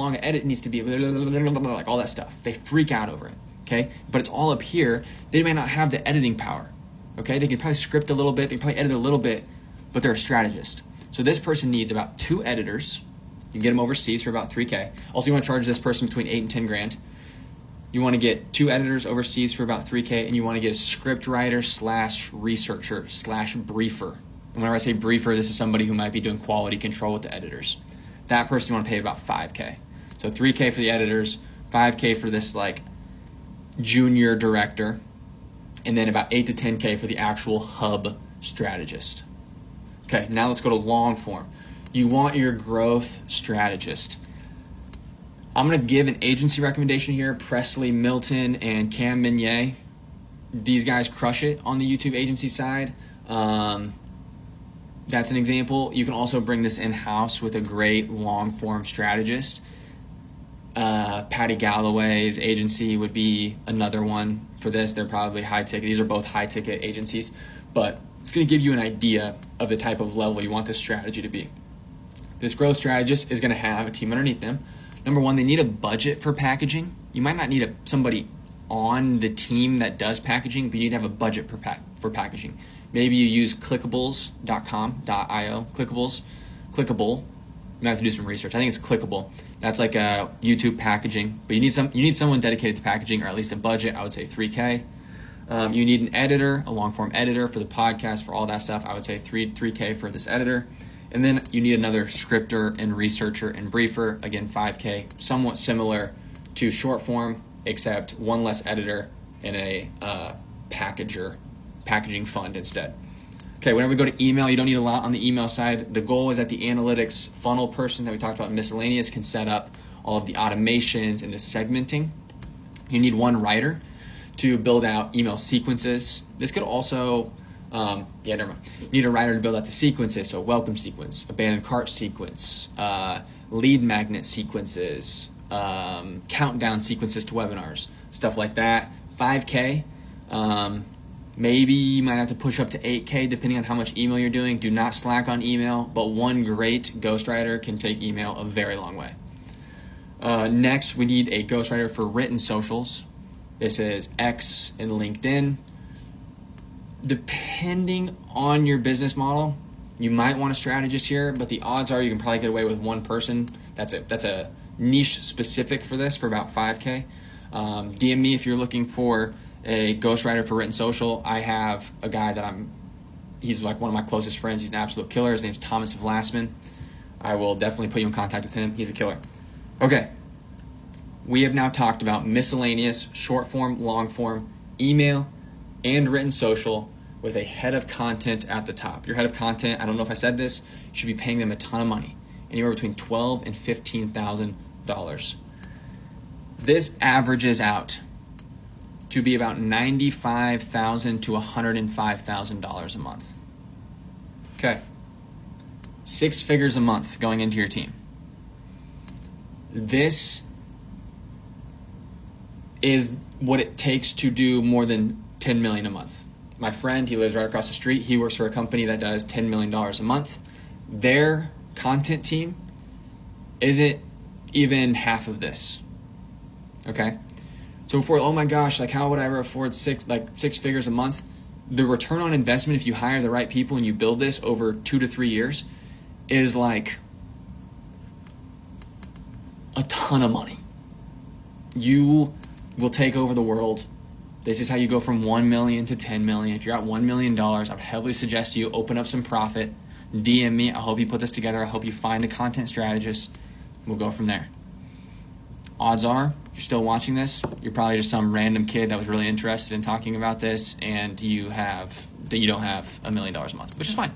long an edit needs to be, like all that stuff. They freak out over it, okay? But it's all up here. They may not have the editing power, okay? They can probably script a little bit, they can probably edit a little bit, but they're a strategist. So this person needs about 2 editors. You can get them overseas for about $3K. Also, you want to charge this person between 8 and 10 grand. You want to get 2 editors overseas for about $3K, and you want to get a script writer / researcher / briefer. And whenever I say briefer, this is somebody who might be doing quality control with the editors. That person you want to pay about $5K. So $3K for the editors, $5K for this like junior director, and then about $8 to $10K for the actual hub strategist. Okay, now let's go to long form. You want your growth strategist. I'm going to give an agency recommendation here. Presley Milton and Cam Minier. These guys crush it on the YouTube agency side. That's an example. You can also bring this in-house with a great long-form strategist. Patty Galloway's agency would be another one for this. They're probably high-ticket. These are both high-ticket agencies. But it's going to give you an idea of the type of level you want this strategy to be. This growth strategist is going to have a team underneath them. Number one, they need a budget for packaging. You might not need somebody on the team that does packaging, but you need to have a budget for packaging. Maybe you use clickables.com.io. Clickable. You might have to do some research. I think it's Clickable. That's like a YouTube packaging, but you need someone dedicated to packaging, or at least a budget. I would say $3K. You need an editor, a long form editor for the podcast, for all that stuff. I would say $3K for this editor. And then you need another scripter and researcher and briefer. Again, $5K. Somewhat similar to short form, except one less editor and a packaging fund instead. Okay, whenever we go to email, you don't need a lot on the email side. The goal is that the analytics funnel person that we talked about, miscellaneous, can set up all of the automations and the segmenting. You need one writer to build out email sequences. This could also, never mind. You need a writer to build out the sequences, so welcome sequence, abandoned cart sequence, lead magnet sequences, countdown sequences to webinars, stuff like that. $5K. Maybe you might have to push up to $8K depending on how much email you're doing. Do not slack on email, but one great ghostwriter can take email a very long way. Next, we need a ghostwriter for written socials. This is X and LinkedIn. Depending on your business model, you might want a strategist here, but the odds are you can probably get away with one person. That's a niche specific for this for about $5K. DM me if you're looking for a ghostwriter for written social. I have a guy that he's like one of my closest friends. He's an absolute killer. His name's Thomas Vlasman. I will definitely put you in contact with him. He's a killer. Okay. We have now talked about miscellaneous, short form, long form, email, and written social with a head of content at the top. Your head of content, I don't know if I said this, you should be paying them a ton of money, anywhere between $12,000 and $15,000. This averages out to be about $95,000 to $105,000 a month. Okay. 6 figures a month going into your team. This is what it takes to do more than $10 million a month. My friend, he lives right across the street. He works for a company that does $10 million a month. Their content team isn't even half of this. Okay? So before, oh my gosh, like how would I ever afford six figures a month? The return on investment, if you hire the right people and you build this over 2 to 3 years, is like a ton of money. You will take over the world. This is how you go from 1 million to 10 million. If you're at $1 million, I would heavily suggest you open up some profit. DM me. I hope you put this together. I hope you find a content strategist. We'll go from there. Odds are, you're still watching this, you're probably just some random kid that was really interested in talking about this, and you don't have $1 million a month, which is fine.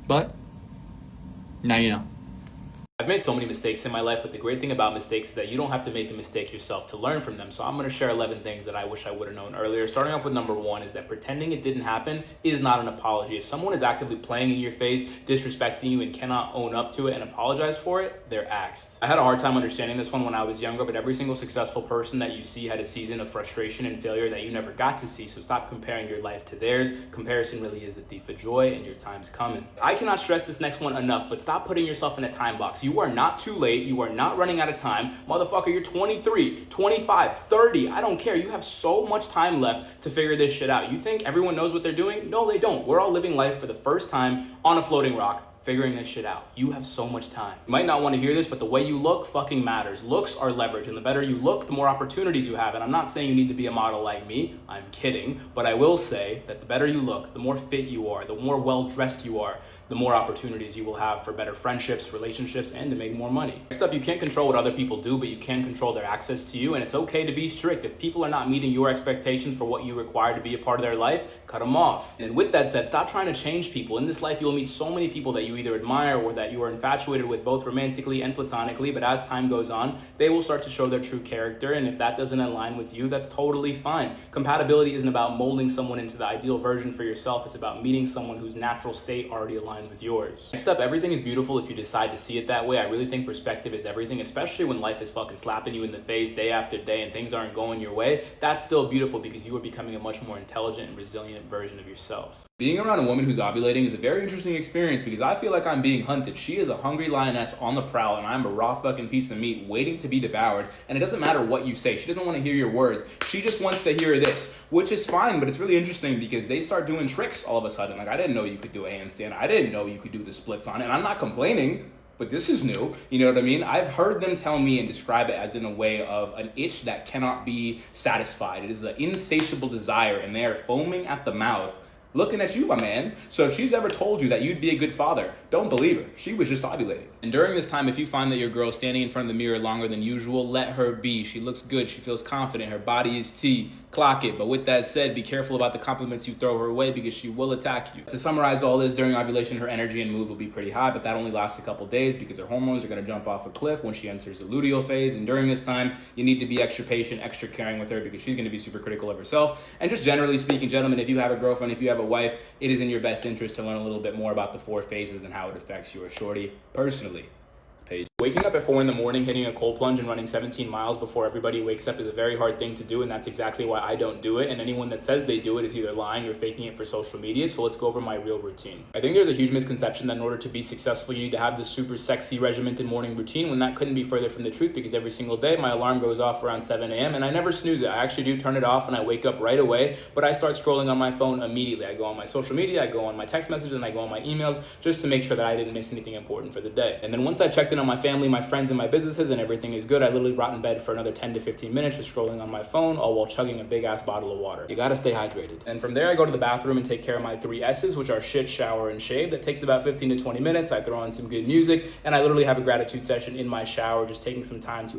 But now you know. I've made so many mistakes in my life, but the great thing about mistakes is that you don't have to make the mistake yourself to learn from them. So I'm going to share 11 things that I wish I would have known earlier. Starting off with number 1 is that pretending it didn't happen is not an apology. If someone is actively playing in your face, disrespecting you, and cannot own up to it and apologize for it, they're axed. I had a hard time understanding this one when I was younger, but every single successful person that you see had a season of frustration and failure that you never got to see. So stop comparing your life to theirs. Comparison really is the thief of joy, and your time's coming. I cannot stress this next one enough, but stop putting yourself in a time box. You are not too late. You are not running out of time. Motherfucker, you're 23, 25, 30. I don't care. You have so much time left to figure this shit out. You think everyone knows what they're doing? No, they don't. We're all living life for the first time on a floating rock, figuring this shit out. You have so much time. You might not want to hear this, but the way you look fucking matters. Looks are leverage, and the better you look, the more opportunities you have. And I'm not saying you need to be a model like me. I'm kidding. But I will say that the better you look, the more fit you are, the more well-dressed you are, the more opportunities you will have for better friendships, relationships, and to make more money. Next up, you can't control what other people do, but you can control their access to you, and it's okay to be strict. If people are not meeting your expectations for what you require to be a part of their life, cut them off. And with that said, stop trying to change people. In this life, you'll meet so many people that you either admire or that you are infatuated with, both romantically and platonically, but as time goes on, they will start to show their true character, and if that doesn't align with you, that's totally fine. Compatibility isn't about molding someone into the ideal version for yourself, it's about meeting someone whose natural state already aligns with yours. Next up, everything is beautiful if you decide to see it that way. I really think perspective is everything, especially when life is fucking slapping you in the face day after day and things aren't going your way. That's still beautiful because you are becoming a much more intelligent and resilient version of yourself. Being around a woman who's ovulating is a very interesting experience because I feel like I'm being hunted. She is a hungry lioness on the prowl and I'm a raw fucking piece of meat waiting to be devoured, and it doesn't matter what you say. She doesn't want to hear your words. She just wants to hear this, which is fine, but it's really interesting because they start doing tricks all of a sudden. Like, I didn't know you could do a handstand. I didn't know you could do the splits on it, and I'm not complaining, but this is new. You know what I mean? I've heard them tell me and describe it as in a way of an itch that cannot be satisfied. It is an insatiable desire, and they are foaming at the mouth looking at you, my man. So if she's ever told you that you'd be a good father, don't believe her. She was just ovulating. And during this time, if you find that your girl is standing in front of the mirror longer than usual, let her be. She looks good. She feels confident. Her body is T. Clock it. But with that said, be careful about the compliments you throw her way because she will attack you. To summarize all this, during ovulation, her energy and mood will be pretty high, but that only lasts a couple days because her hormones are going to jump off a cliff when she enters the luteal phase. And during this time, you need to be extra patient, extra caring with her because she's going to be super critical of herself. And just generally speaking, gentlemen, if you have a girlfriend, if you have a wife, it is in your best interest to learn a little bit more about the 4 phases and how it affects your shorty personally. Page. Waking up at 4 in the morning, hitting a cold plunge and running 17 miles before everybody wakes up is a very hard thing to do, and that's exactly why I don't do it. And anyone that says they do it is either lying or faking it for social media. So let's go over my real routine. I think there's a huge misconception that in order to be successful, you need to have this super sexy regimented morning routine, when that couldn't be further from the truth because every single day my alarm goes off around 7 a.m. and I never snooze it. I actually do turn it off and I wake up right away, but I start scrolling on my phone immediately. I go on my social media, I go on my text messages, and I go on my emails just to make sure that I didn't miss anything important for the day. And then once I've checked in on my family, my friends, and my businesses and everything is good, I literally rot in bed for another 10 to 15 minutes just scrolling on my phone, all while chugging a big ass bottle of water. You gotta stay hydrated. And from there I go to the bathroom and take care of my 3 S's, which are shit, shower, and shave. That takes about 15 to 20 minutes. I throw on some good music and I literally have a gratitude session in my shower, just taking some time to